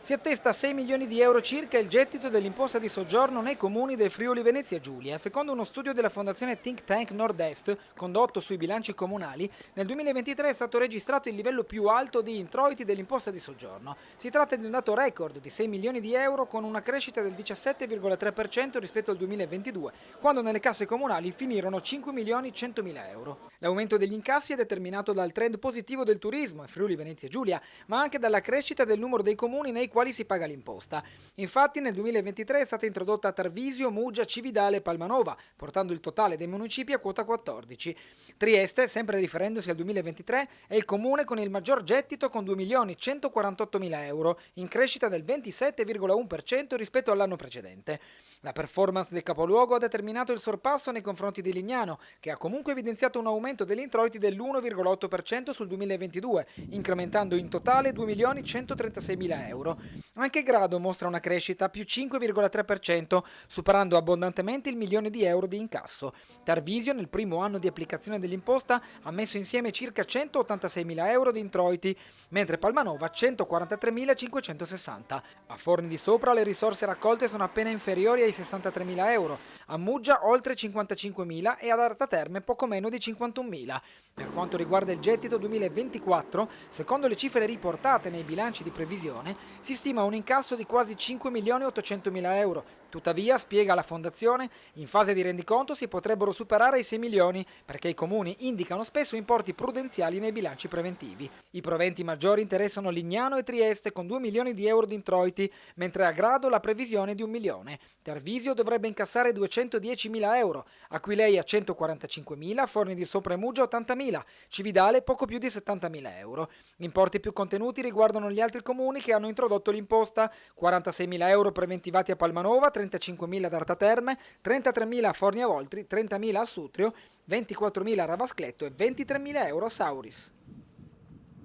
Si attesta a 6 milioni di euro circa il gettito dell'imposta di soggiorno nei comuni del Friuli Venezia Giulia. Secondo uno studio della Fondazione Think Tank Nord-Est, condotto sui bilanci comunali, nel 2023 è stato registrato il livello più alto di introiti dell'imposta di soggiorno. Si tratta di un dato record di 6 milioni di euro con una crescita del 17,3% rispetto al 2022, quando nelle casse comunali finirono 5 milioni 100 mila euro. L'aumento degli incassi è determinato dal trend positivo del turismo in Friuli Venezia Giulia, ma anche dalla crescita del numero dei comuni nei quali si paga l'imposta. Infatti nel 2023 è stata introdotta Tarvisio, Muggia, Cividale e Palmanova, portando il totale dei municipi a quota 14. Trieste, sempre riferendosi al 2023, è il comune con il maggior gettito con 2 milioni 148 mila euro, in crescita del 27,1% rispetto all'anno precedente. La performance del capoluogo ha determinato il sorpasso nei confronti di Lignano, che ha comunque evidenziato un aumento degli introiti dell'1,8% sul 2022, incrementando in totale 2 milioni 136 mila euro. Anche Grado mostra una crescita più 5,3%, superando abbondantemente il milione di euro di incasso. Tarvisio, nel primo anno di applicazione dell'imposta, ha messo insieme circa 186 mila euro di introiti, mentre Palmanova 143.560. A Forni di Sopra le risorse raccolte sono appena inferiori ai 63.000 euro, a Muggia oltre 55.000 e ad Arta Terme poco meno di 51.000. Per quanto riguarda il gettito 2024, secondo le cifre riportate nei bilanci di previsione, si stima un incasso di quasi 5 milioni 800 mila euro. Tuttavia, spiega la Fondazione, in fase di rendiconto si potrebbero superare i 6 milioni, perché i comuni indicano spesso importi prudenziali nei bilanci preventivi. I proventi maggiori interessano Lignano e Trieste con 2 milioni di euro di introiti, mentre a Grado la previsione è di 1 milione. Tarvisio dovrebbe incassare 210 mila euro, Aquileia 145 mila, Forni di Sopra e Muggia 80 mila, Cividale poco più di 70 mila euro. Importi più contenuti riguardano gli altri comuni che hanno introdotto l'imposta: 46 mila euro preventivati a Palmanova, 35 mila ad Arta Terme, 33 mila a Forni Avoltri, 30 mila a Sutrio, 24 mila a Ravascletto e 23 mila euro a Sauris.